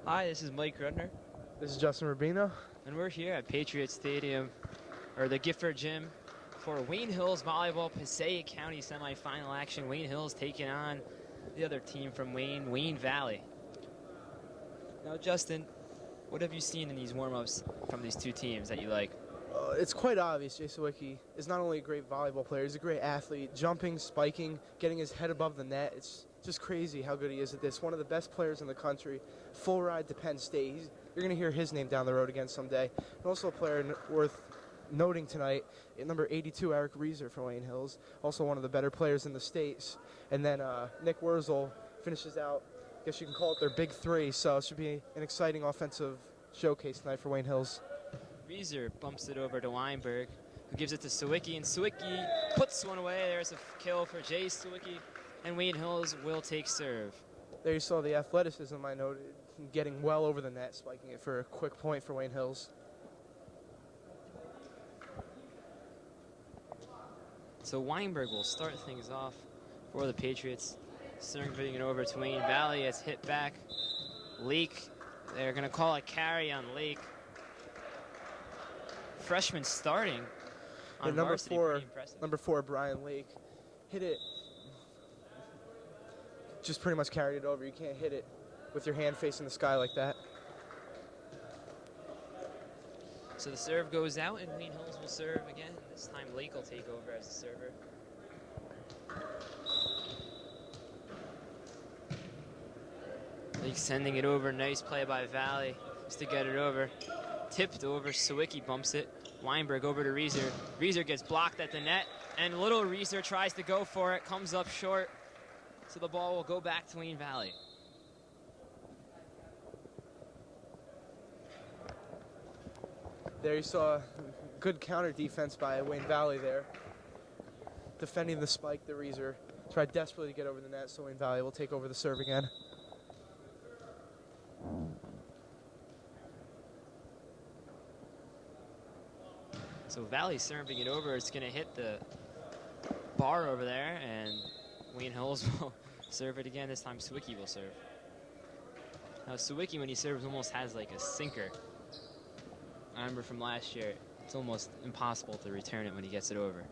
Hi, this is Mike Rudner, This is Justin Rubino. and we're here at Patriot Stadium, or the Gifford Gym, for Wayne Hills Volleyball Passaic County semifinal action. Wayne Hills taking on the other team from Wayne Valley. Now, Justin, what have you seen in these warm-ups from these two teams that you like? It's quite obvious Jay Sawicki is not only a great volleyball player, he's a great athlete, jumping, spiking, getting his head above the net. It's just crazy how good he is at this. One of the best players in the country, full ride to Penn State. You're going to hear his name down the road again someday. And also a player worth noting tonight, number 82, Eric Reeser from Wayne Hills, also one of the better players in the States. And then Nick Wurzel finishes out, I guess you can call it their big three, so it should be an exciting offensive showcase tonight for Wayne Hills. Reeser bumps it over to Weinberg, who gives it to Sawicki, and Sawicki puts one away. There's a kill for Jay Sawicki, and Wayne Hills will take serve. There you saw the athleticism I noted, getting well over the net, spiking it for a quick point for Wayne Hills. So Weinberg will start things off for the Patriots, serving it over to Wayne Valley. It's hit back. Leek, they're going to call a carry on Lake. Freshman starting on varsity, pretty impressive. Number 4, Brian Lake, hit it, just pretty much carried it over. You can't hit it with your hand facing the sky like that. So the serve goes out, and Wayne Hills will serve again. This time Lake will take over as the server. Lake sending it over. Nice play by Valley just to get it over. Tipped over. Sawicki bumps it. Weinberg over to Reeser. Reeser gets blocked at the net, and little Reeser tries to go for it. Comes up short. So the ball will go back to Wayne Valley. There you saw good counter defense by Wayne Valley there. Defending the spike, the Reeser tried desperately to get over the net, so Wayne Valley will take over the serve again. So Valley serving it over. It's going to hit the bar over there, and Wayne Hills will serve it again. This time Sawicki will serve. Now Sawicki, when he serves, almost has like a sinker. I remember from last year, it's almost impossible to return it when he gets it over.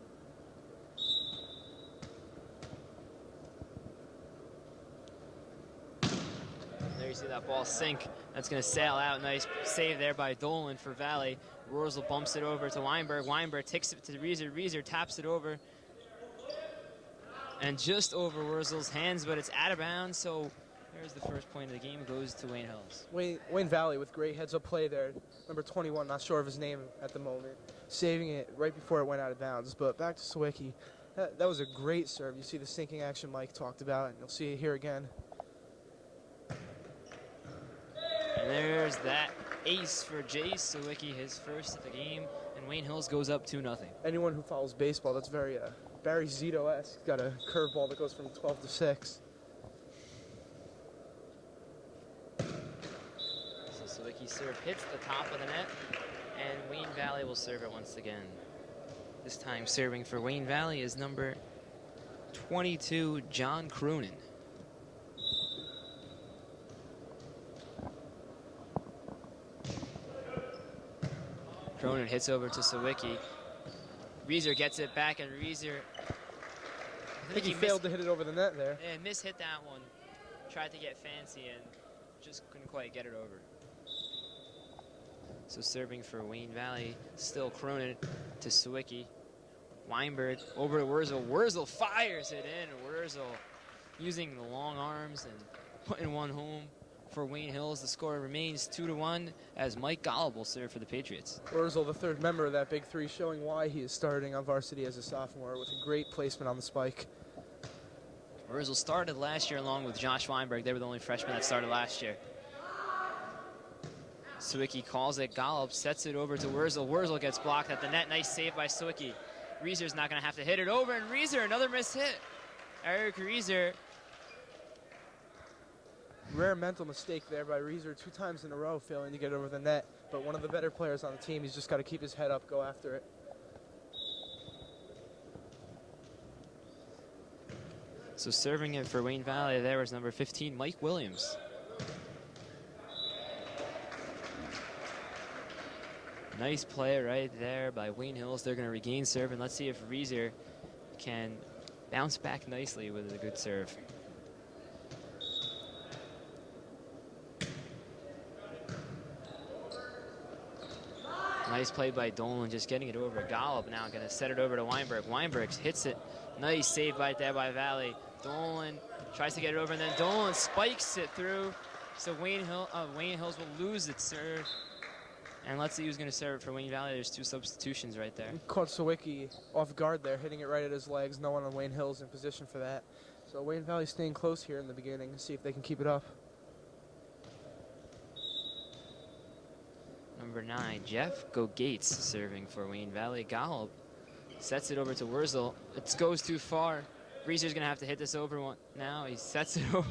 There you see that ball sink. That's going to sail out. Nice save there by Dolan for Valley. Wurzel bumps it over to Weinberg. Weinberg takes it to Reeser. Reeser taps it over. And just over Wurzel's hands, but it's out of bounds, so there's the first point of the game. Goes to Wayne Hills. Wayne Valley with great heads-up play there. Number 21, not sure of his name at the moment, saving it right before it went out of bounds. But back to Sawicki. That was a great serve. You see the sinking action Mike talked about, and you'll see it here again. And there's that ace for Jay Sawicki, his first of the game, and Wayne Hills goes up 2-0. Anyone who follows baseball, that's very Barry Zito-esque. Got a curveball that goes from 12 to 6. So Sawicki's serve hits the top of the net, and Wayne Valley will serve it once again. This time serving for Wayne Valley is number 22, John Cronin. Cronin hits over to Sawicki. Reeser gets it back, and Reeser, I think he failed to hit it over the net there. And mishit that one. Tried to get fancy and just couldn't quite get it over. So serving for Wayne Valley, still Cronin to Sawicki. Weinberg over to Wurzel. Wurzel fires it in. Wurzel using the long arms and putting one home for Wayne Hills. The score remains 2-1 as Mike Golub will serve for the Patriots. Wurzel, the third member of that big three, showing why he is starting on varsity as a sophomore with a great placement on the spike. Wurzel started last year along with Josh Weinberg. They were the only freshmen that started last year. Sawicki calls it. Golub sets it over to Wurzel. Wurzel gets blocked at the net. Nice save by Sawicki. Reeser's not going to have to hit it over, and Reeser, another missed hit. Eric Reeser. Rare mental mistake there by Reeser, 2 times in a row failing to get over the net. But one of the better players on the team, he's just got to keep his head up, go after it. So serving it for Wayne Valley there was number 15, Mike Williams. Nice play right there by Wayne Hills. They're going to regain serve, and let's see if Reeser can bounce back nicely with a good serve. Nice play by Dolan, just getting it over. Golub now going to set it over to Weinberg. Weinberg hits it. Nice save right there by Valley. Dolan tries to get it over, and then Dolan spikes it through. So Wayne Hills will lose its serve. And let's see who's going to serve it for Wayne Valley. There's 2 substitutions right there. Caught Sawicki off guard there, hitting it right at his legs. No one on Wayne Hills in position for that. So Wayne Valley staying close here in the beginning. See if they can keep it up. Number 9, Jeff Gates serving for Wayne Valley. Golub sets it over to Wurzel. It goes too far. Reeser's going to have to hit this over one now. He sets it over.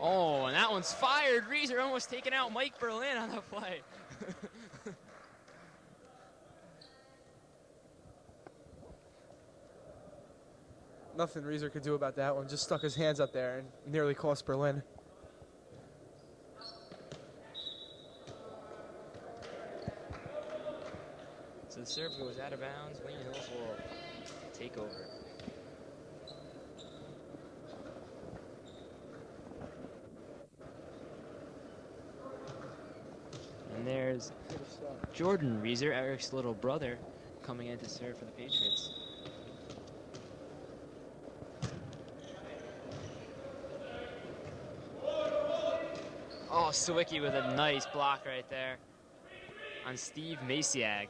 Oh, and that one's fired. Reeser almost taking out Mike Berlin on the play. Nothing Reeser could do about that one. Just stuck his hands up there and nearly cost Berlin. So the serve goes out of bounds. Wayne Hills will take over. And there's Jordan Reeser, Eric's little brother, coming in to serve for the Patriots. Oh, Sawicki with a nice block right there on Steve Masiag.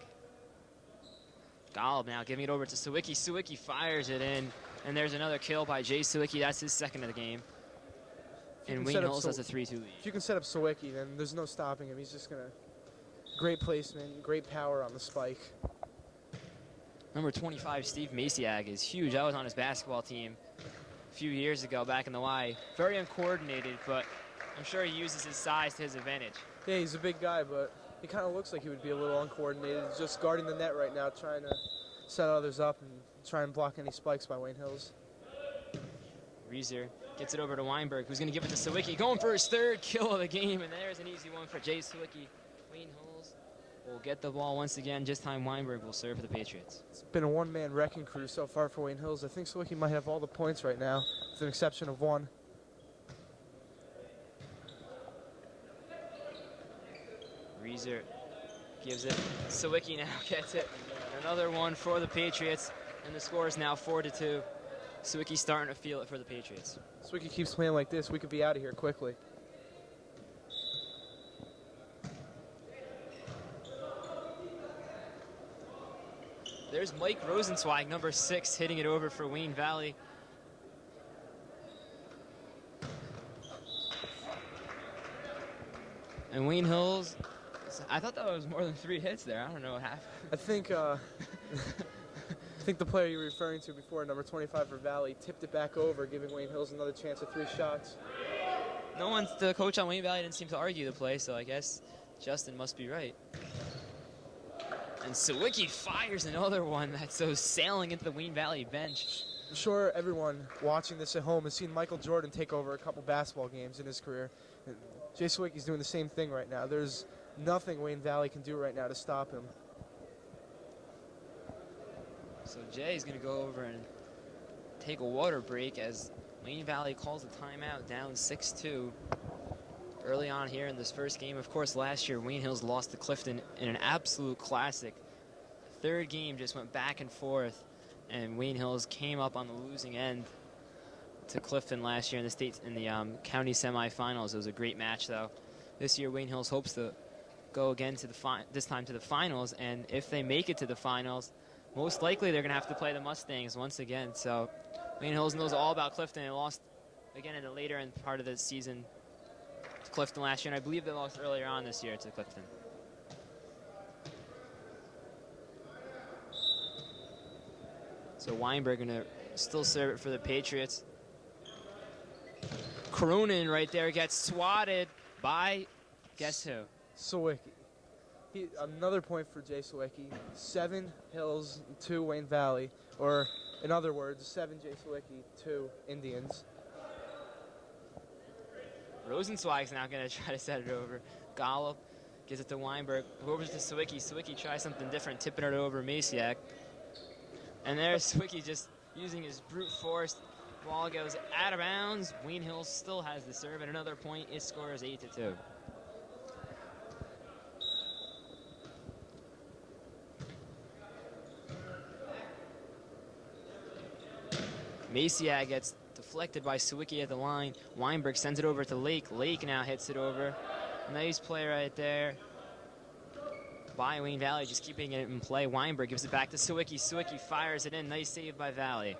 Golub now giving it over to Sawicki. Sawicki fires it in, and there's another kill by Jay Sawicki. That's his second of the game. And Wayne Hills has a 3-2 lead. If you can set up Sawicki, then there's no stopping him. He's just going to... Great placement, great power on the spike. Number 25, Steve Masiag, is huge. I was on his basketball team a few years ago back in the Y. Very uncoordinated, but I'm sure he uses his size to his advantage. Yeah, he's a big guy, but he kind of looks like he would be a little uncoordinated. He's just guarding the net right now, trying to set others up and try and block any spikes by Wayne Hills. Reeser gets it over to Weinberg, who's going to give it to Sawicki, going for his 3rd kill of the game, and there's an easy one for Jay Sawicki. Wayne Hills will get the ball once again. This time Weinberg will serve for the Patriots. It's been a one-man wrecking crew so far for Wayne Hills. I think Sawicki might have all the points right now, with an exception of one. Reeser gives it. Sawicki now gets it. Another one for the Patriots, and the score is now 4-2. Sawicki's starting to feel it for the Patriots. Sawicki keeps playing like this, we could be out of here quickly. There's Mike Rosenzweig, number 6, hitting it over for Wayne Valley. And Wayne Hills, I thought that was more than 3 hits there. I don't know what happened. I think the player you were referring to before, number 25 for Valley, tipped it back over, giving Wayne Hills another chance at 3 shots. The coach on Wayne Valley didn't seem to argue the play, so I guess Justin must be right. And Sawicki fires another one that's so sailing into the Wayne Valley bench. I'm sure everyone watching this at home has seen Michael Jordan take over a couple basketball games in his career. And Jay Sawicki's doing the same thing right now. There's nothing Wayne Valley can do right now to stop him. So Jay's going to go over and take a water break as Wayne Valley calls a timeout, down 6-2. Early on here in this first game. Of course, last year, Wayne Hills lost to Clifton in an absolute classic. The 3rd game just went back and forth, and Wayne Hills came up on the losing end to Clifton last year in the county semifinals. It was a great match, though. This year, Wayne Hills hopes to go again to this time to the finals, and if they make it to the finals, most likely they're going to have to play the Mustangs once again. So Wayne Hills knows all about Clifton. They lost again in the later end part of the season to Clifton last year, and I believe they lost earlier on this year to Clifton. So Weinberg going to still serve it for the Patriots. Cronin right there gets swatted by, guess who? Sawicki. Another point for Jay Sawicki. 7 Hills, 2 Wayne Valley. Or, in other words, 7 Jay Sawicki, 2 Indians. Rosenzweig's now going to try to set it over. Golub gives it to Weinberg. Over to Sawicki. Sawicki tries something different, tipping it over Masiak. And there's Sawicki just using his brute force. Ball goes out of bounds. Wayne Hills still has the serve, and another point. It scores 8-2. Masiak gets deflected by Sawicki at the line. Weinberg sends it over to Lake. Lake now hits it over. Nice play right there by Wayne Valley, just keeping it in play. Weinberg gives it back to Sawicki. Sawicki fires it in. Nice save by Valley.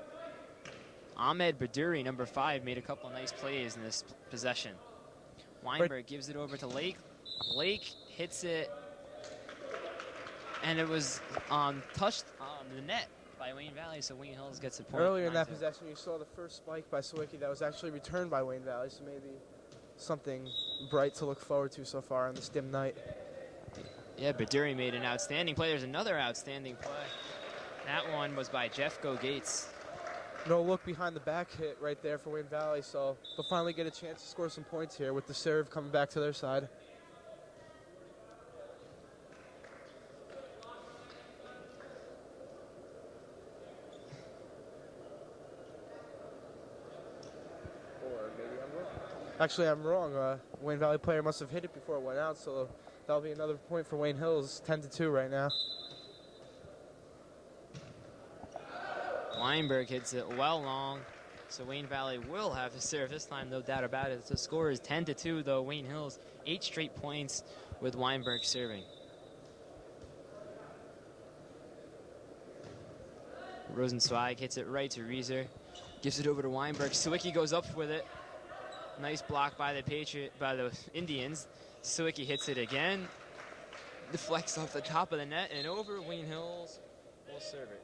Ahmed Baduri, number 5, made a couple nice plays in this possession. Weinberg gives it over to Lake. Lake hits it, and it was touched on the net by Wayne Valley, so Wayne Hills gets a point. Earlier in that possession, you saw the first spike by Sawicki that was actually returned by Wayne Valley, so maybe something bright to look forward to so far on this dim night. Yeah, Baduri made an outstanding play. There's another outstanding play. That one was by Jeff Gates. No look behind the back hit right there for Wayne Valley, so they'll finally get a chance to score some points here with the serve coming back to their side. Or maybe I'm wrong. Actually, I'm wrong. Wayne Valley player must have hit it before it went out, so that'll be another point for Wayne Hills, 10-2 right now. Weinberg hits it well long, so Wayne Valley will have to serve this time, no doubt about it. The score is 10-2, though. Wayne Hills, 8 straight points with Weinberg serving. Rosenzweig hits it right to Reeser, gives it over to Weinberg. Sawicki goes up with it. Nice block by the Indians. Sawicki hits it again, deflects off the top of the net and over. Wayne Hills will serve it.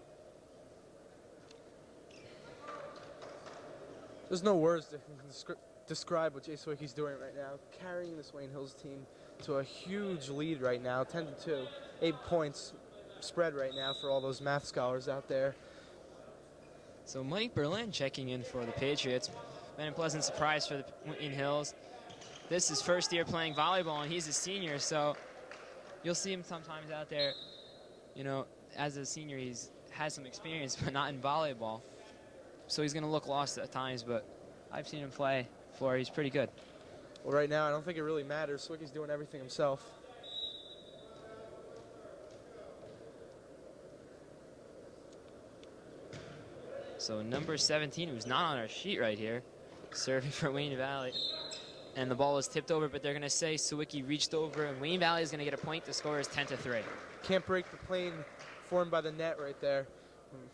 There's no words that can describe what Jay Sawicki's doing right now, carrying this Wayne Hills team to a huge lead right now, 10-2. 8 points spread right now for all those math scholars out there. So Mike Berlin checking in for the Patriots. Been a pleasant surprise for the Wayne Hills. This is first year playing volleyball, and he's a senior, so you'll see him sometimes out there. You know, as a senior, he's has some experience, but not in volleyball. So he's going to look lost at times, but I've seen him play before. He's pretty good. Well, right now, I don't think it really matters. Sawicki's doing everything himself. So number 17, who's not on our sheet right here, serving for Wayne Valley. And the ball was tipped over, but they're going to say Sawicki reached over, and Wayne Valley is going to get a point. The score is 10-3. Can't break the plane formed by the net right there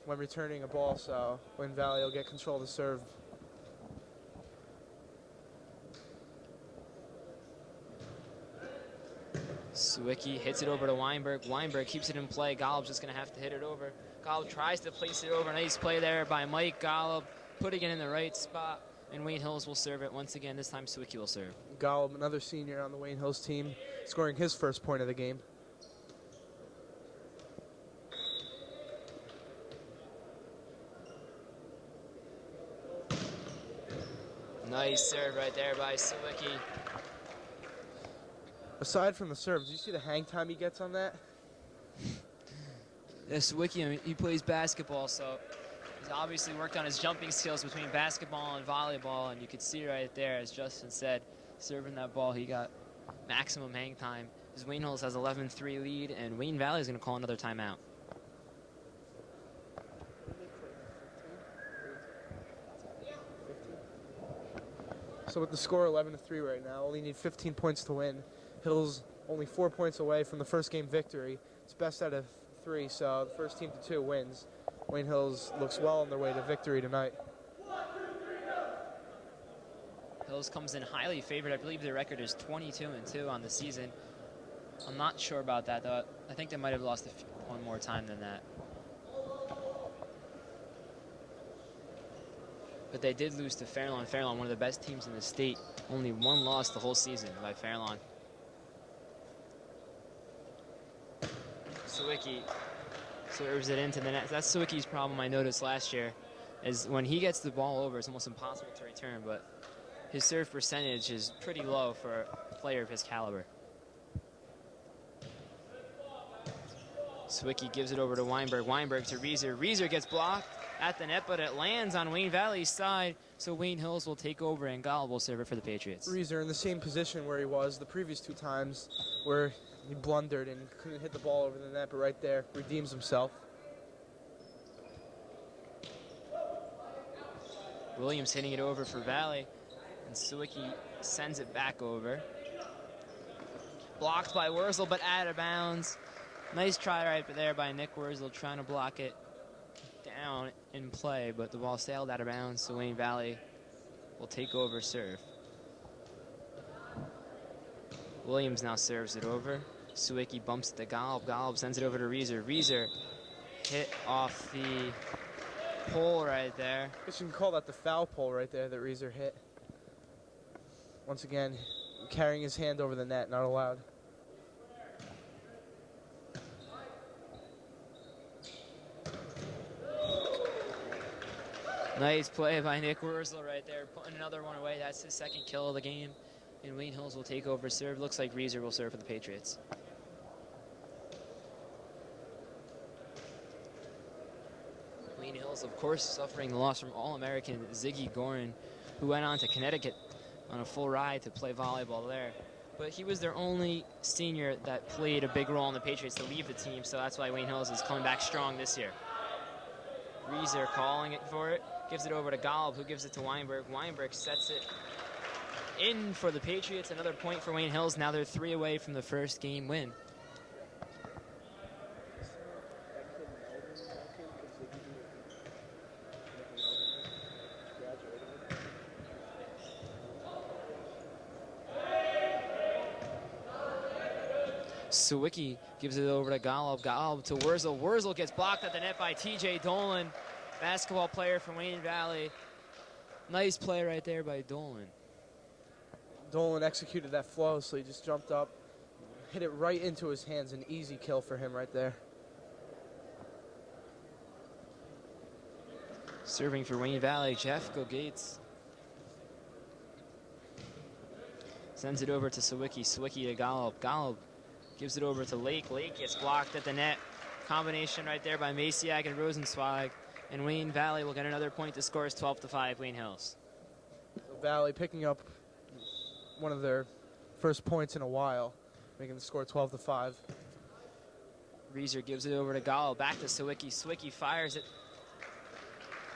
when returning a ball, so Wayne Valley will get control of the serve. Sawicki hits it over to Weinberg. Weinberg keeps it in play. Golub's just going to have to hit it over. Golub tries to place it over. Nice play there by Mike Golub, putting it in the right spot. And Wayne Hills will serve it once again. This time Sawicki will serve. Golub, another senior on the Wayne Hills team, scoring his first point of the game. Nice serve right there by Sawicki. Aside from the serve, do you see the hang time he gets on that? Yeah, Sawicki, I mean, he plays basketball, so he's obviously worked on his jumping skills between basketball and volleyball, and you could see right there, as Justin said, serving that ball, he got maximum hang time. His Wayne Hills has 11-3 lead, and Wayne Valley is going to call another timeout. So with the score 11-3 right now, only need 15 points to win. Hills only 4 points away from the first game victory. It's best out of 3, so the first team to 2 wins. Wayne Hills looks well on their way to victory tonight. Hills comes in highly favored. I believe their record is 22-2 on the season. I'm not sure about that, though. I think they might have lost one more time than that. But they did lose to Fairlawn. Fairlawn, one of the best teams in the state. Only one loss the whole season by Fairlawn. Sawicki serves it into the net. That's Sawicki's problem I noticed last year, is when he gets the ball over, it's almost impossible to return, but his serve percentage is pretty low for a player of his caliber. Swicky gives it over to Weinberg. Weinberg to Reeser. Reeser gets blocked at the net, but it lands on Wayne Valley's side. So Wayne Hills will take over, and Gall will serve it for the Patriots. Reeser in the same position where he was the previous 2 times, where he blundered and couldn't hit the ball over the net, but right there redeems himself. Williams hitting it over for Valley, and Swicky sends it back over. Blocked by Wurzel, but out of bounds. Nice try right there by Nick Wurzel, trying to block it down in play, but the ball sailed out of bounds, so Wayne Valley will take over serve. Williams now serves it over. Swicky bumps it to Golub. Golub sends it over to Reeser. Reeser hit off the pole right there. I guess you can call that the foul pole right there that Reeser hit. Once again, carrying his hand over the net, not allowed. Nice play by Nick Wurzel right there, putting another one away. That's his 2nd kill of the game. And Wayne Hills will take over serve. Looks like Reeser will serve for the Patriots. Wayne Hills, of course, suffering the loss from All-American Ziggy Gorin, who went on to Connecticut on a full ride to play volleyball there. But he was their only senior that played a big role in the Patriots to leave the team, so that's why Wayne Hills is coming back strong this year. Reeser calling it for it. Gives it over to Golub, who gives it to Weinberg. Weinberg sets it in for the Patriots. Another point for Wayne Hills. Now they're 3 away from the first game win. Swicky gives it over to Golub. Golub to Wurzel. Wurzel gets blocked at the net by TJ Dolan, basketball player from Wayne Valley. Nice play right there by Dolan. Dolan executed that flawlessly, so he just jumped up, hit it right into his hands. An easy kill for him right there. Serving for Wayne Valley, Jeff Gates. Sends it over to Swicky. Swicky to Golub. Golub gives it over to Lake. Lake gets blocked at the net. Combination right there by Maciak and Rosenzweig. And Wayne Valley will get another point to score. 12-5 Wayne Hills. So Valley picking up one of their first points in a while, making the score 12-5. Reeser gives it over to Golub. Back to Swicky. Swicky fires it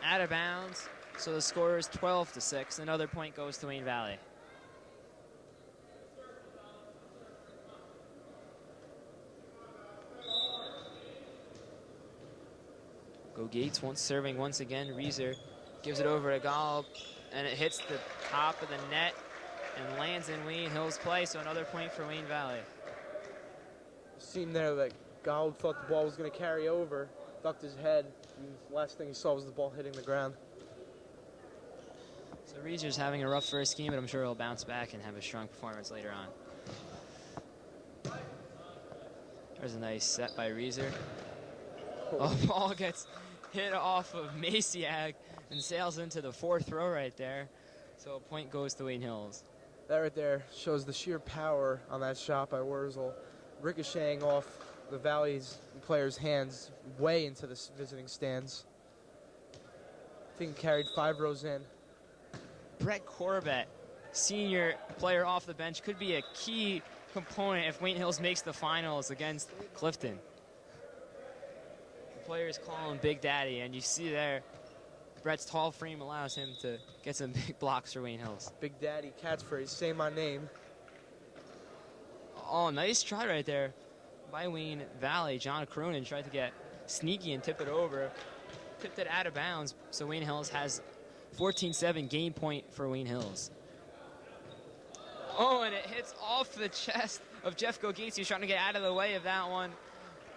out of bounds. So the score is 12-6. Another point goes to Wayne Valley. Go Gates once serving once again. Reeser gives it over to Golub, and it hits the top of the net and lands in Wayne Hills' play, so another point for Wayne Valley. Seemed there that Golub thought the ball was going to carry over, ducked his head, and the last thing he saw was the ball hitting the ground. So Reeser's having a rough first game, but I'm sure he'll bounce back and have a strong performance later on. There's a nice set by Reeser. Oh, ball gets hit off of Maciak and sails into the 4th row right there. So a point goes to Wayne Hills. That right there shows the sheer power on that shot by Wurzel, ricocheting off the Valley's players' hands way into the visiting stands. I think he carried 5 rows in. Brett Corbett, senior player off the bench, could be a key component if Wayne Hills makes the finals against Clifton. The players call him Big Daddy, and you see there, Brett's tall frame allows him to get some big blocks for Wayne Hills. Big Daddy catchphrase, say my name. Oh, nice try right there by Wayne Valley. John Cronin tried to get sneaky and tip it over. Tipped it out of bounds, so Wayne Hills has 14-7 game point for Wayne Hills. Oh, and it hits off the chest of Jeff Gates. He's trying to get out of the way of that one,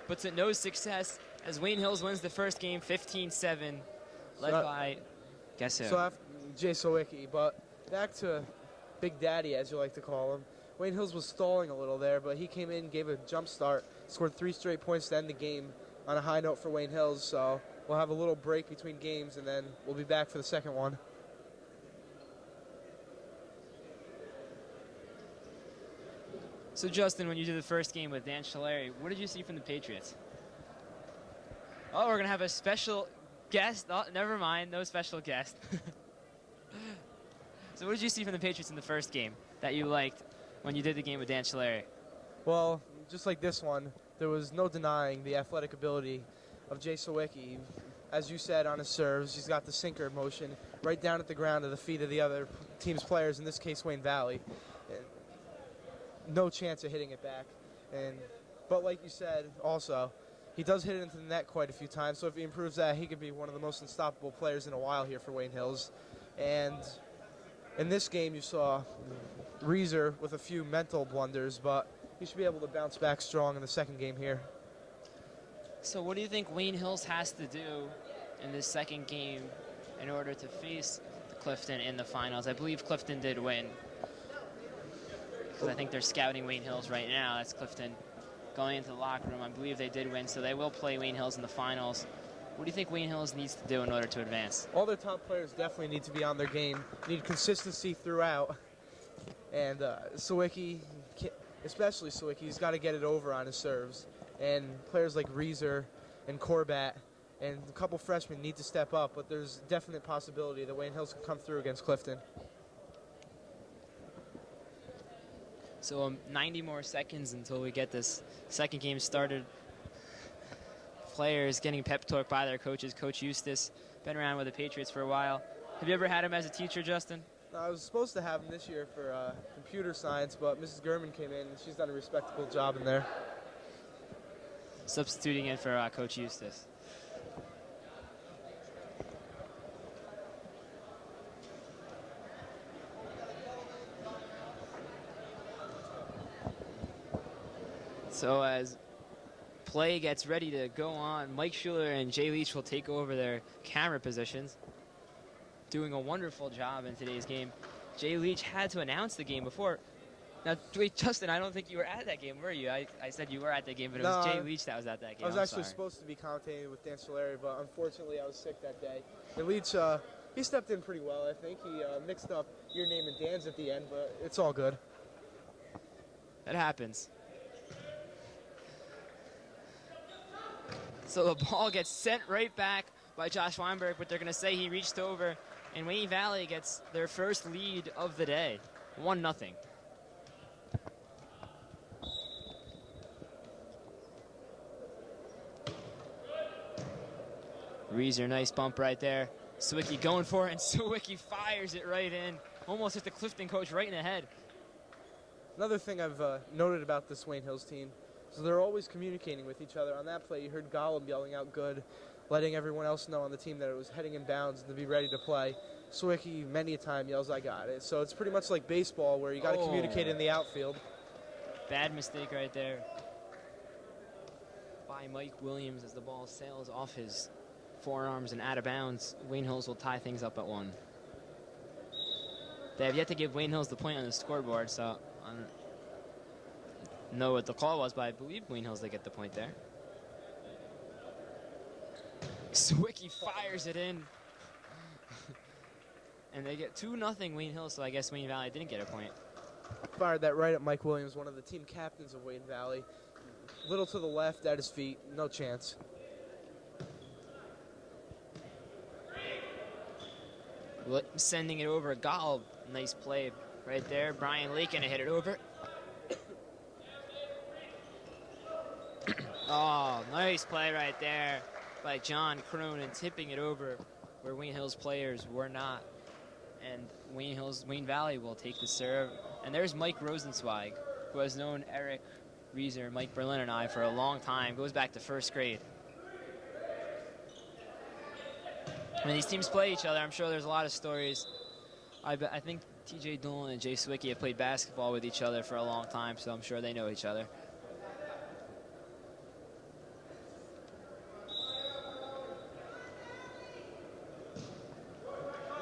but to no success as Wayne Hills wins the first game 15-7, led by, guess who? So after Jay Sawicki, but back to Big Daddy, as you like to call him. Wayne Hills was stalling a little there, but he came in, gave a jump start, scored 3 straight points to end the game on a high note for Wayne Hills. So we'll have a little break between games, and then we'll be back for the second one. So Justin, when you did the first game with Dan Shalari, what did you see from the Patriots? Oh, we're going to have a special guest. Oh, never mind. No special guest. So what did you see from the Patriots in the first game that you liked when you did the game with Dan Schuler? Well, just like this one, there was no denying the athletic ability of Jay Sawicki. As you said, on his serves, he's got the sinker motion right down at the ground at the feet of the other team's players, in this case Wayne Valley. No chance of hitting it back. But like you said, also, he does hit it into the net quite a few times, so if he improves that, he could be one of the most unstoppable players in a while here for Wayne Hills. And in this game, you saw Reeser with a few mental blunders, but he should be able to bounce back strong in the second game here. So what do you think Wayne Hills has to do in this second game in order to face Clifton in the finals? I believe Clifton did win, because I think they're scouting Wayne Hills right now. That's Clifton going into the locker room. I believe they did win, so they will play Wayne Hills in the finals. What do you think Wayne Hills needs to do in order to advance? All their top players definitely need to be on their game, need consistency throughout. And Sawicki, especially Sawicki, he's got to get it over on his serves. And players like Reeser and Corbat and a couple freshmen need to step up, but there's definite possibility that Wayne Hills can come through against Clifton. So 90 more seconds until we get this second game started. Players getting pep talked by their coaches. Coach Eustace, been around with the Patriots for a while. Have you ever had him as a teacher, Justin? I was supposed to have him this year for computer science, but Mrs. Gurman came in, and she's done a respectable job in there. Substituting in for Coach Eustace. So as play gets ready to go on, Mike Schuler and Jay Leech will take over their camera positions, doing a wonderful job in today's game. Jay Leech had to announce the game before. Now, wait, Justin, I don't think you were at that game, were you? I said you were at that game, but it was Jay Leech that was at that game. I was actually supposed to be commentating with Dan Schuler, but unfortunately I was sick that day. And Leech, he stepped in pretty well, I think. He mixed up your name and Dan's at the end, but it's all good. That happens. So the ball gets sent right back by Josh Weinberg, but they're going to say he reached over, and Wayne Valley gets their first lead of the day, 1-0. Reeser, nice bump right there. Sawicki going for it, and Sawicki fires it right in. Almost hit the Clifton coach right in the head. Another thing I've noted about this Wayne Hills team is they're always communicating with each other. On that play, you heard Gollum yelling out good, letting everyone else know on the team that it was heading in bounds and to be ready to play. Sawicki many a time yells, "I got it." So it's pretty much like baseball where you got to communicate in the outfield. Bad mistake right there by Mike Williams as the ball sails off his forearms and out of bounds. Wayne Hills will tie things up at 1. They have yet to give Wayne Hills the point on the scoreboard, so I don't know what the call was, but I believe Wayne Hills, they get the point there. Sawicki fires it in. And they get 2-0 Wayne Hills, so I guess Wayne Valley didn't get a point. Fired that right at Mike Williams, one of the team captains of Wayne Valley. Little to the left at his feet, no chance. Sending it over, Gall, nice play right there. Brian Lake gonna hit it over. Oh, nice play right there by John Cronin, tipping it over where Wayne Hills players were not. And Wayne Valley will take the serve. And there's Mike Rosenzweig, who has known Eric Reeser, Mike Berlin, and I for a long time. Goes back to first grade. When these teams play each other, I'm sure there's a lot of stories. I think TJ Dolan and Jay Sawicki have played basketball with each other for a long time, so I'm sure they know each other.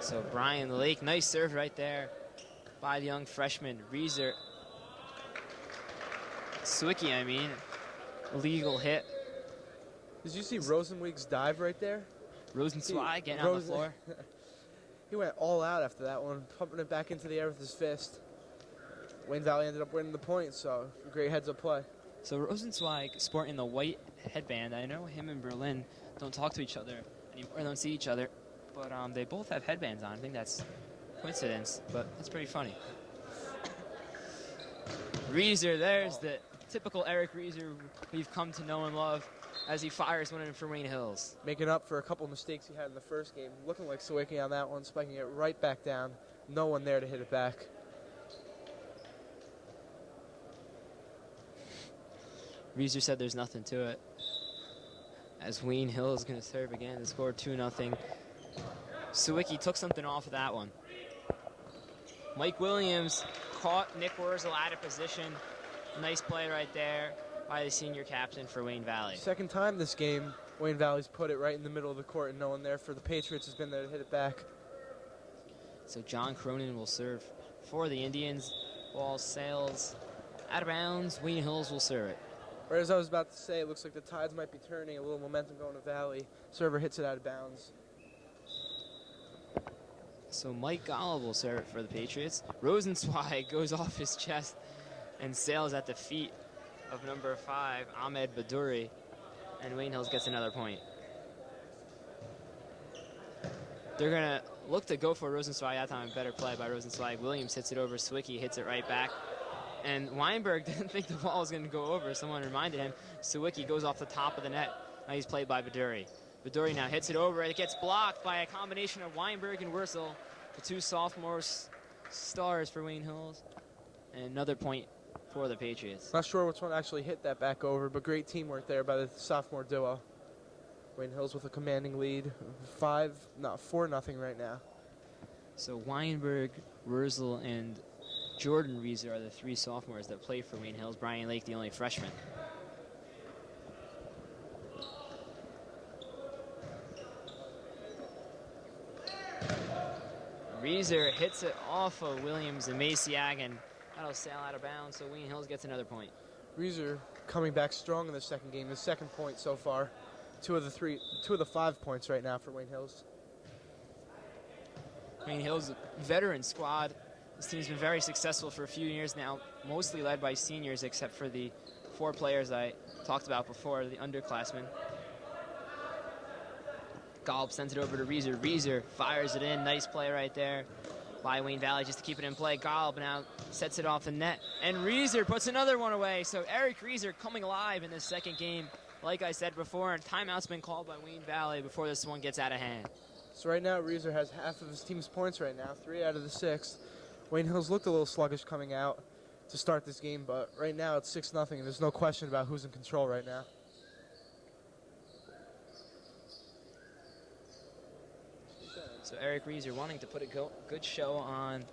So Brian Lake, nice serve right there by the young freshman. Reeser, Sawicki, I mean, illegal hit. Did you see Rosenweig's dive right there? Rosenzweig getting on the floor. He went all out after that one, pumping it back into the air with his fist. Wayne Valley ended up winning the point, so great heads-up play. So Rosenzweig sporting the white headband. I know him and Berlin don't talk to each other anymore, or don't see each other, but they both have headbands on. I think that's coincidence, but it's pretty funny. Reeser, there's the typical Eric Reeser we've come to know and love as he fires one in for Wayne Hills. Making up for a couple mistakes he had in the first game. Looking like Sawicki on that one, spiking it right back down. No one there to hit it back. Reeser said there's nothing to it. As Wayne Hill is going to serve again to score 2-0. Sawicki took something off of that one. Mike Williams caught Nick Wurzel out of position. Nice play right there by the senior captain for Wayne Valley. Second time this game, Wayne Valley's put it right in the middle of the court and no one there for the Patriots has been there to hit it back. So John Cronin will serve for the Indians. Ball sails out of bounds. Wayne Hills will serve it. Or as I was about to say, it looks like the tides might be turning, a little momentum going to Valley. Server hits it out of bounds. So Mike Golub will serve it for the Patriots. Rosenzweig goes off his chest and sails at the feet of number 5, Ahmed Badouri. And Wayne Hills gets another point. They're going to look to go for Rosenzweig that time. Better play by Rosenzweig. Williams hits it over. Sawicki hits it right back. And Weinberg didn't think the ball was going to go over. Someone reminded him. Sawicki goes off the top of the net. Nice play by Badouri. Badouri now hits it over. It gets blocked by a combination of Weinberg and Wurzel, the two sophomore stars for Wayne Hills. And another point for the Patriots. Not sure which one actually hit that back over, but great teamwork there by the sophomore duo. Wayne Hills with a commanding lead. 4-0 right now. So Weinberg, Wurzel, and Jordan Reeser are the 3 sophomores that play for Wayne Hills. Brian Lake, the only freshman. Reeser hits it off of Williams and Maciag, and that'll sail out of bounds, so Wayne Hills gets another point. Reeser coming back strong in the second game. The second point so far. 2 of the 5 points right now for Wayne Hills. Wayne Hills, veteran squad. This team's been very successful for a few years now, mostly led by seniors, except for the 4 players I talked about before, the underclassmen. Golub sends it over to Reeser. Reeser fires it in. Nice play right there by Wayne Valley just to keep it in play. Golub now sets it off the net. And Reeser puts another one away. So Eric Reeser coming alive in this second game. Like I said before, and timeout's been called by Wayne Valley before this one gets out of hand. So right now, Reeser has half of his team's points right now, 3 out of the 6. Wayne Hills looked a little sluggish coming out to start this game, but right now it's 6-0, and there's no question about who's in control right now. So Eric Reeser wanting to put a good show on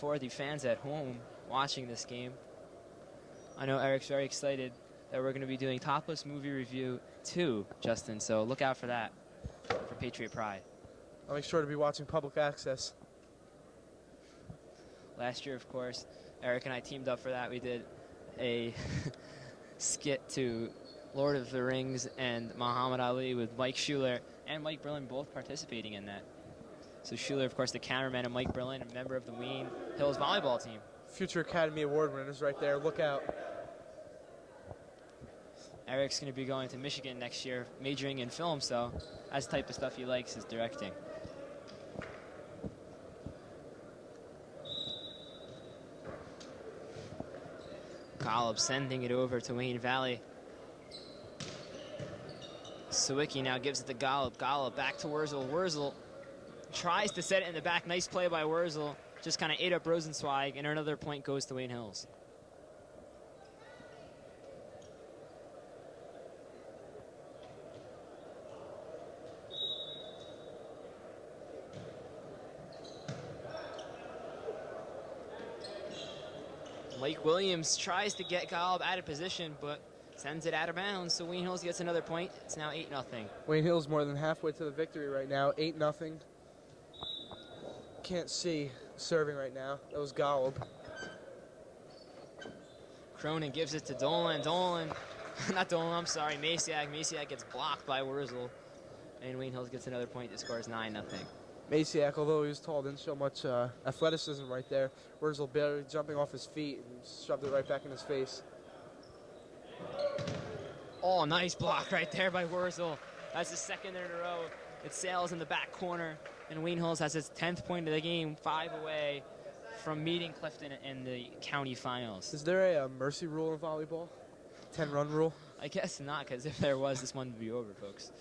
for the fans at home watching this game. I know Eric's very excited that we're going to be doing Topless Movie Review 2, Justin, so look out for that for Patriot Pride. I'll make sure to be watching public access. Last year, of course, Eric and I teamed up for that. We did a skit to Lord of the Rings and Muhammad Ali with Mike Schuler and Mike Berlin both participating in that. So Schuler, of course, the cameraman, and Mike Berlin, a member of the Wayne Hills volleyball team. Future Academy Award winners right there. Look out. Eric's going to be going to Michigan next year, majoring in film, so that's the type of stuff he likes, is directing. Golub sending it over to Wayne Valley. Sawicki now gives it to Golub. Golub back to Wurzel. Wurzel tries to set it in the back. Nice play by Wurzel. Just kind of ate up Rosenzweig, and another point goes to Wayne Hills. Mike Williams tries to get Golub out of position, but sends it out of bounds, so Wayne Hills gets another point. It's now 8-0. Wayne Hills more than halfway to the victory right now, 8-0. Can't see serving right now. That was Golub. Cronin gives it to Dolan. Not Dolan, I'm sorry, Maciag. Maciag gets blocked by Wurzel, and Wayne Hills gets another point. The score is 9-0. Maciak, although he was tall, didn't show much athleticism right there. Wurzel barely jumping off his feet and shoved it right back in his face. Oh, nice block right there by Wurzel. That's his second in a row. It sails in the back corner, and Wayne Hills has his 10th point of the game, 5 away from meeting Clifton in the county finals. Is there a mercy rule in volleyball? 10-run rule? I guess not, because if there was, this one would be over, folks.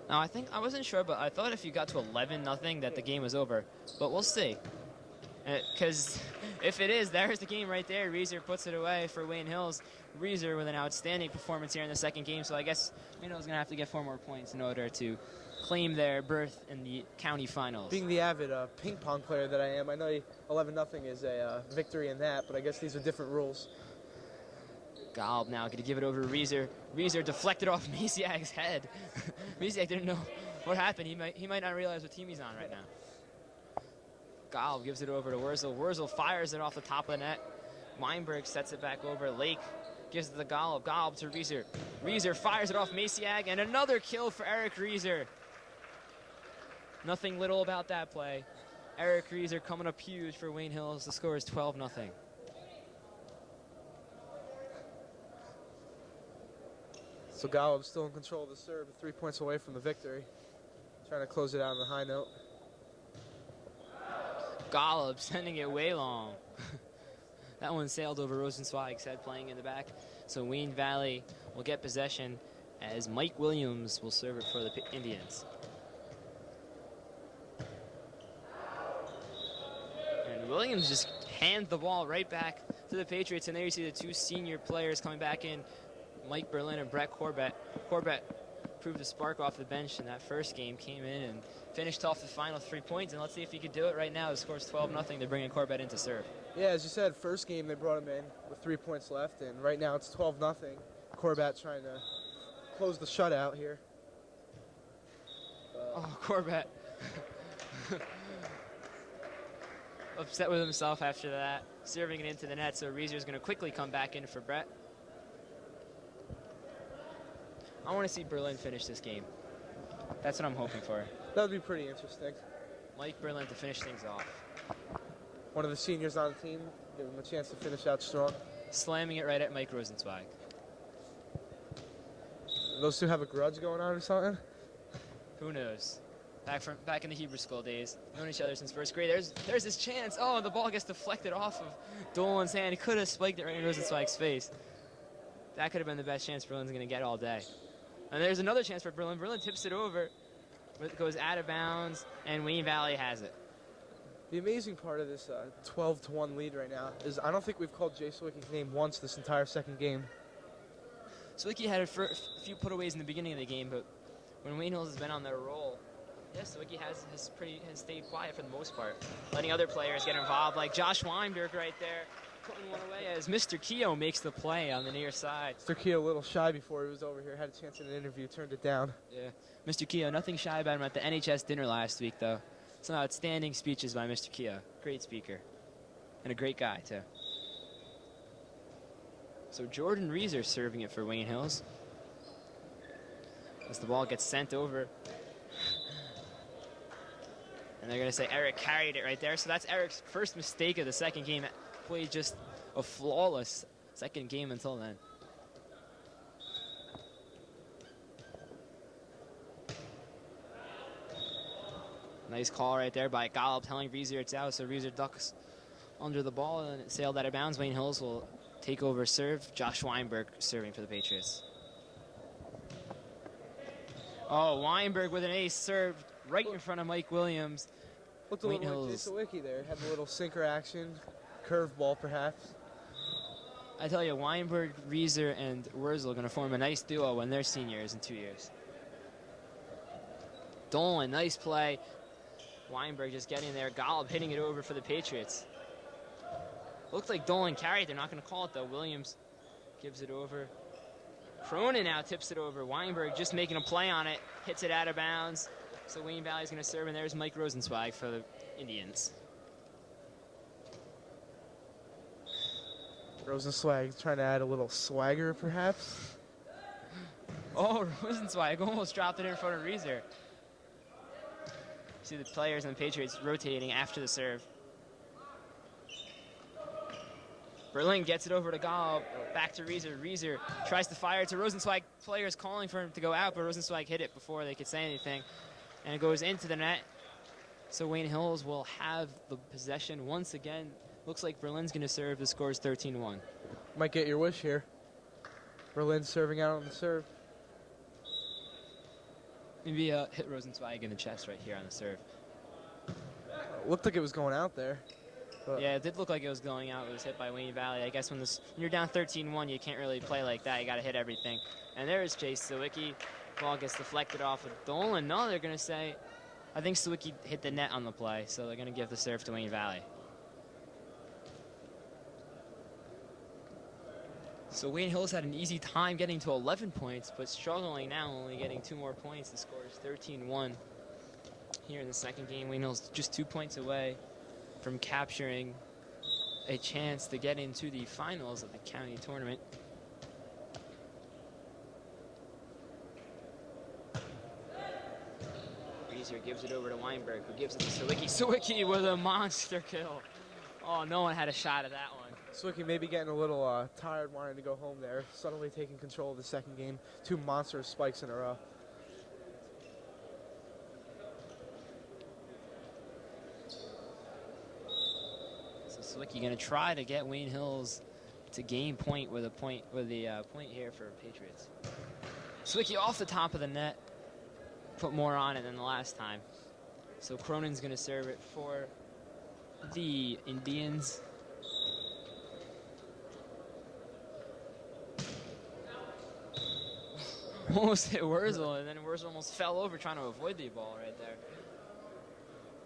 Now, I wasn't sure, but I thought if you got to 11-0 that the game was over. But we'll see. Because if it is, there's the game right there. Reeser puts it away for Wayne Hills. Reeser with an outstanding performance here in the second game. So I guess Wayne Hills is going to have to get 4 more points in order to claim their berth in the county finals. Being the avid ping pong player that I am, I know 11-0 is a victory in that, but I guess these are different rules. Golb now going to give it over to Reeser. Reeser deflected off Masiak's head. Masiak didn't know what happened. He might not realize what team he's on right now. Golb gives it over to Wurzel. Wurzel fires it off the top of the net. Weinberg sets it back over. Lake gives it to Golb. Golb to Reeser. Reeser fires it off Masiak, and another kill for Eric Reeser. Nothing little about that play. Eric Reeser coming up huge for Wayne Hills. The score is 12-0. So Golub still in control of the serve, 3 points away from the victory. Trying to close it out on a high note. Golub sending it way long. That one sailed over Rosenzweig's head, playing in the back. So Wayne Valley will get possession as Mike Williams will serve it for the Indians. And Williams just hands the ball right back to the Patriots. And there you see the 2 senior players coming back in, Mike Berlin and Brett Corbett. Corbett proved a spark off the bench in that first game, came in and finished off the final 3 points. And let's see if he could do it right now. The score's 12-0. They're bringing Corbett in to serve. Yeah, as you said, first game they brought him in with 3 points left, and right now it's 12-0. Corbett trying to close the shutout here. Oh, Corbett. Upset with himself after that, serving it into the net. So Reeser's going to quickly come back in for Brett. I want to see Berlin finish this game. That's what I'm hoping for. That would be pretty interesting. Mike Berlin to finish things off. One of the seniors on the team, give him a chance to finish out strong. Slamming it right at Mike Rosenzweig. Those two have a grudge going on or something? Who knows? Back in the Hebrew school days, known each other since first grade. There's his chance. Oh, and the ball gets deflected off of Dolan's hand. He could have spiked it right in Rosenzweig's face. That could have been the best chance Berlin's going to get all day. And there's another chance for Berlin. Berlin tips it over. It goes out of bounds, and Wayne Valley has it. The amazing part of this 12-1 lead right now is I don't think we've called Jay Sawicki's name once this entire second game. Sawicki had a few putaways in the beginning of the game, but when Wayne Hills has been on their roll, yes, Sawicki has stayed quiet for the most part, letting other players get involved, like Josh Weinberg right there, putting one away as Mr. Keogh makes the play on the near side. Mr. Keogh a little shy before he was over here, had a chance in an interview, turned it down. Yeah, Mr. Keogh, nothing shy about him at the NHS dinner last week, though. Some outstanding speeches by Mr. Keogh. Great speaker. And a great guy, too. So Jordan Reeser serving it for Wayne Hills. As the ball gets sent over. And they're going to say Eric carried it right there. So that's Eric's first mistake of the second game. Played just a flawless second game until then. Nice call right there by Golub telling Reeser it's out, so Reeser ducks under the ball and it sailed out of bounds. Wayne Hills will take over serve. Josh Weinberg serving for the Patriots. Oh, Weinberg with an ace served right in front of Mike Williams. Looked a little like Jay Sawicki there. Had a little sinker action, curveball perhaps. I tell you, Weinberg, Reeser, and Wurzel are going to form a nice duo when they're seniors in 2 years. Dolan, nice play. Weinberg just getting there. Golub hitting it over for the Patriots. Looks like Dolan carried. They're not going to call it, though. Williams gives it over. Cronin now tips it over. Weinberg just making a play on it. Hits it out of bounds. So Wayne Valley's going to serve, and there's Mike Rosenzweig for the Indians. Rosenzweig trying to add a little swagger, perhaps. Oh, Rosenzweig almost dropped it in front of Reeser. See the players and the Patriots rotating after the serve. Berlin gets it over to Gall, back to Reeser. Reeser tries to fire to Rosenzweig. Players calling for him to go out, but Rosenzweig hit it before they could say anything. And it goes into the net. So Wayne Hills will have the possession once again. Looks like Berlin's going to serve. The score is 13-1. Might get your wish here. Berlin serving out on the serve. Maybe hit Rosenzweig in the chest right here on the serve. Looked like it was going out there. Yeah, it did look like it was going out. It was hit by Wayne Valley. I guess when you're down 13-1, you can't really play like that. You got to hit everything. And there's Chase Sawicki. Ball gets deflected off of Dolan. No, they're going to say, I think Sawicki hit the net on the play, so they're going to give the serve to Wayne Valley. So Wayne Hills had an easy time getting to 11 points, but struggling now, only getting 2 more points. The score is 13-1. Here in the second game, Wayne Hills just 2 points away from capturing a chance to get into the finals of the county tournament. Reeser gives it over to Weinberg, who gives it to Sawicki. Sawicki with a monster kill. Oh, no one had a shot at that one. Sawicki maybe getting a little tired, wanting to go home there. Suddenly taking control of the second game. 2 monstrous spikes in a row. Sawicki going to try to get Wayne Hills to gain point with a point here for Patriots. Sawicki off the top of the net, put more on it than the last time. So Cronin's going to serve it for the Indians. Almost hit Wurzel, and then Wurzel almost fell over trying to avoid the ball right there.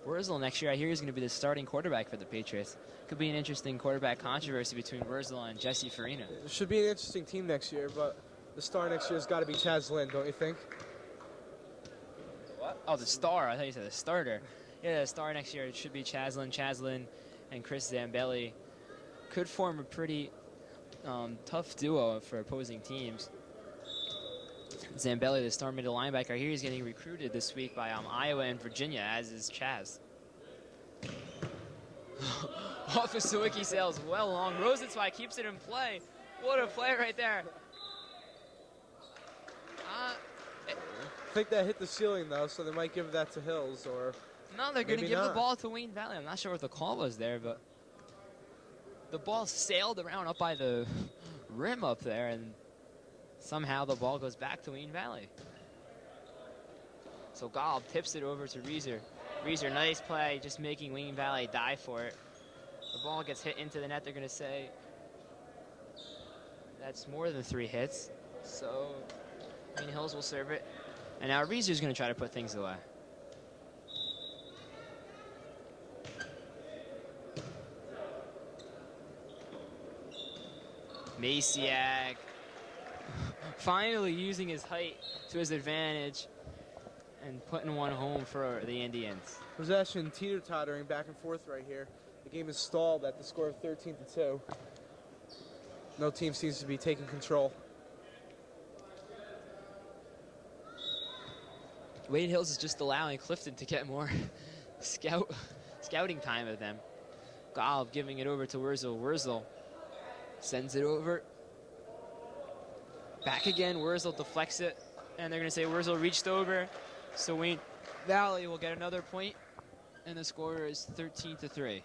Wurzel next year, I hear, is going to be the starting quarterback for the Patriots. Could be an interesting quarterback controversy between Wurzel and Jesse Farina. It should be an interesting team next year, but the star next year has got to be Chaz Lynn, don't you think? What? Oh, the star. I thought you said the starter. Yeah, the star next year, it should be Chaslin. Chaslin and Chris Zambelli could form a pretty tough duo for opposing teams. Zambelli, the star middle linebacker here, is getting recruited this week by Iowa and Virginia, as is Chaz. Off of Sawicki sails well long. Rosenzweig keeps it in play. What a play right there. I think that hit the ceiling, though, so they might give that to Hills, or no, they're going to give not. the ball to Wayne Valley. I'm not sure what the call was there, but the ball sailed around up by the rim up there, and somehow the ball goes back to Wayne Valley. So Golb tips it over to Reeser. Reeser, nice play, just making Wayne Valley die for it. The ball gets hit into the net. They're going to say that's more than 3 hits. So Wayne Hills will serve it. And now Reeser's going to try to put things away. Masiak finally using his height to his advantage and putting one home for the Indians. Possession teeter-tottering back and forth right here. The game is stalled at the score of 13-2. No team seems to be taking control. Wayne Hills is just allowing Clifton to get more scouting time of them. Golb giving it over to Wurzel. Wurzel sends it over. Back again, Wurzel deflects it, and they're going to say Wurzel reached over. So Wayne Valley will get another point, and the score is 13-3.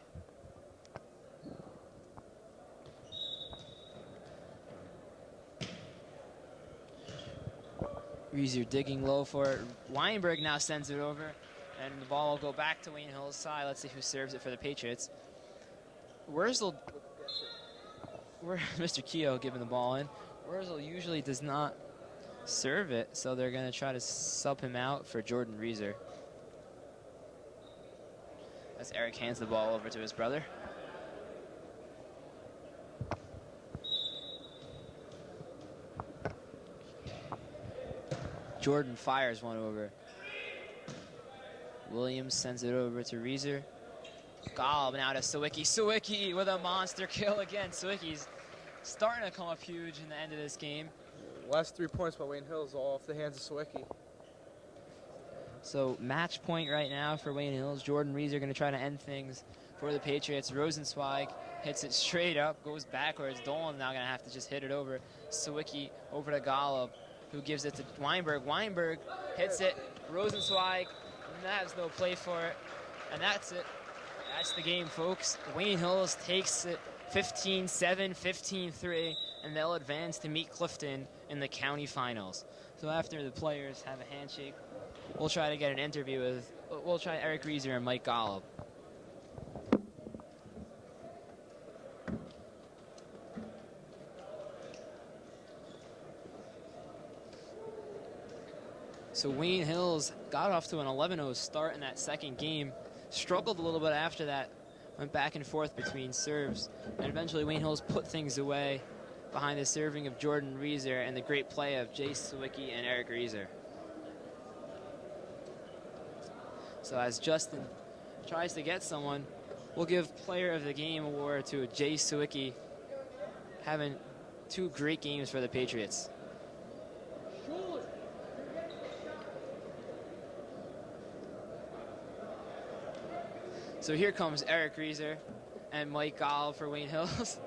Reeser digging low for it. Weinberg now sends it over, and the ball will go back to Wayne Hill's side. Let's see who serves it for the Patriots. Wurzel, Mr. Keogh giving the ball in. Wurzel usually does not serve it, so they're going to try to sub him out for Jordan Reeser. As Eric hands the ball over to his brother. Jordan fires one over. Williams sends it over to Reeser. Golb now to Sawicki. Sawicki with a monster kill again. Sawicki's starting to come up huge in the end of this game. Last 3 points by Wayne Hills all off the hands of Sawicki. So match point right now for Wayne Hills. Jordan Reeser going to try to end things for the Patriots. Rosenzweig hits it straight up, goes backwards. Dolan now going to have to just hit it over. Sawicki over to Golub, who gives it to Weinberg. Weinberg hits it. Rosenzweig, has no play for it. And that's it. That's the game, folks. Wayne Hills takes it 15-7, 15-3, and they'll advance to meet Clifton in the county finals. So after the players have a handshake, we'll try to get an interview with, we'll try Eric Reeser and Mike Golub. So Wayne Hills got off to an 11-0 start in that second game, struggled a little bit after that, went back and forth between serves, and eventually Wayne Hills put things away behind the serving of Jordan Reeser and the great play of Jay Sawicki and Eric Reeser. So as Justin tries to get someone, we'll give Player of the Game award to Jay Sawicki, having 2 great games for the Patriots. Schuler. So here comes Eric Reeser and Mike Golub for Wayne Hills.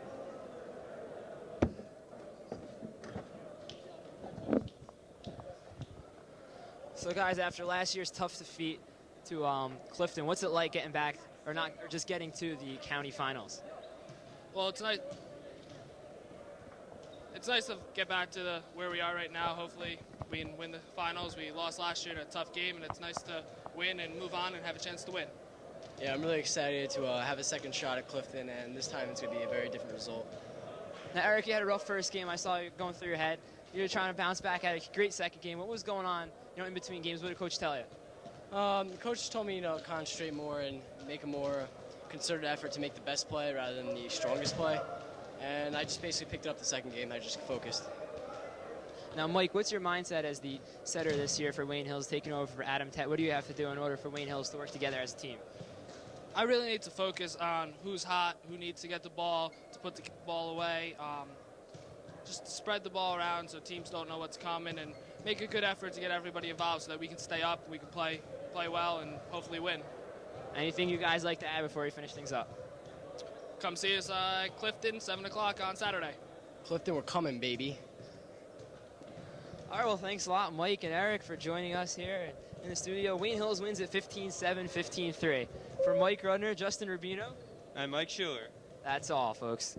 So guys, after last year's tough defeat to Clifton, what's it like getting back, or just getting to the county finals? Well, it's nice. It's nice to get back to where we are right now. Hopefully, we can win the finals. We lost last year in a tough game, and it's nice to win and move on and have a chance to win. Yeah, I'm really excited to have a second shot at Clifton, and this time it's going to be a very different result. Now, Eric, you had a rough first game. I saw you going through your head. You were trying to bounce back at a great second game. What was going on, in between games? What did Coach tell you? The coach just told me, concentrate more and make a more concerted effort to make the best play rather than the strongest play. And I just basically picked it up the second game. I just focused. Now, Mike, what's your mindset as the setter this year for Wayne Hills, taking over for Adam Tett? What do you have to do in order for Wayne Hills to work together as a team? I really need to focus on who's hot, who needs to get the ball, to put the ball away. Just spread the ball around so teams don't know what's coming, and make a good effort to get everybody involved so that we can stay up, we can play well, and hopefully win. Anything you guys like to add before we finish things up? Come see us at Clifton, 7 o'clock on Saturday. Clifton, we're coming, baby. All right, well, thanks a lot, Mike and Eric, for joining us here in the studio. Wayne Hills wins at 15-7, 15-3. For Mike Rudner, Justin Rubino, and Mike Schuler. That's all, folks.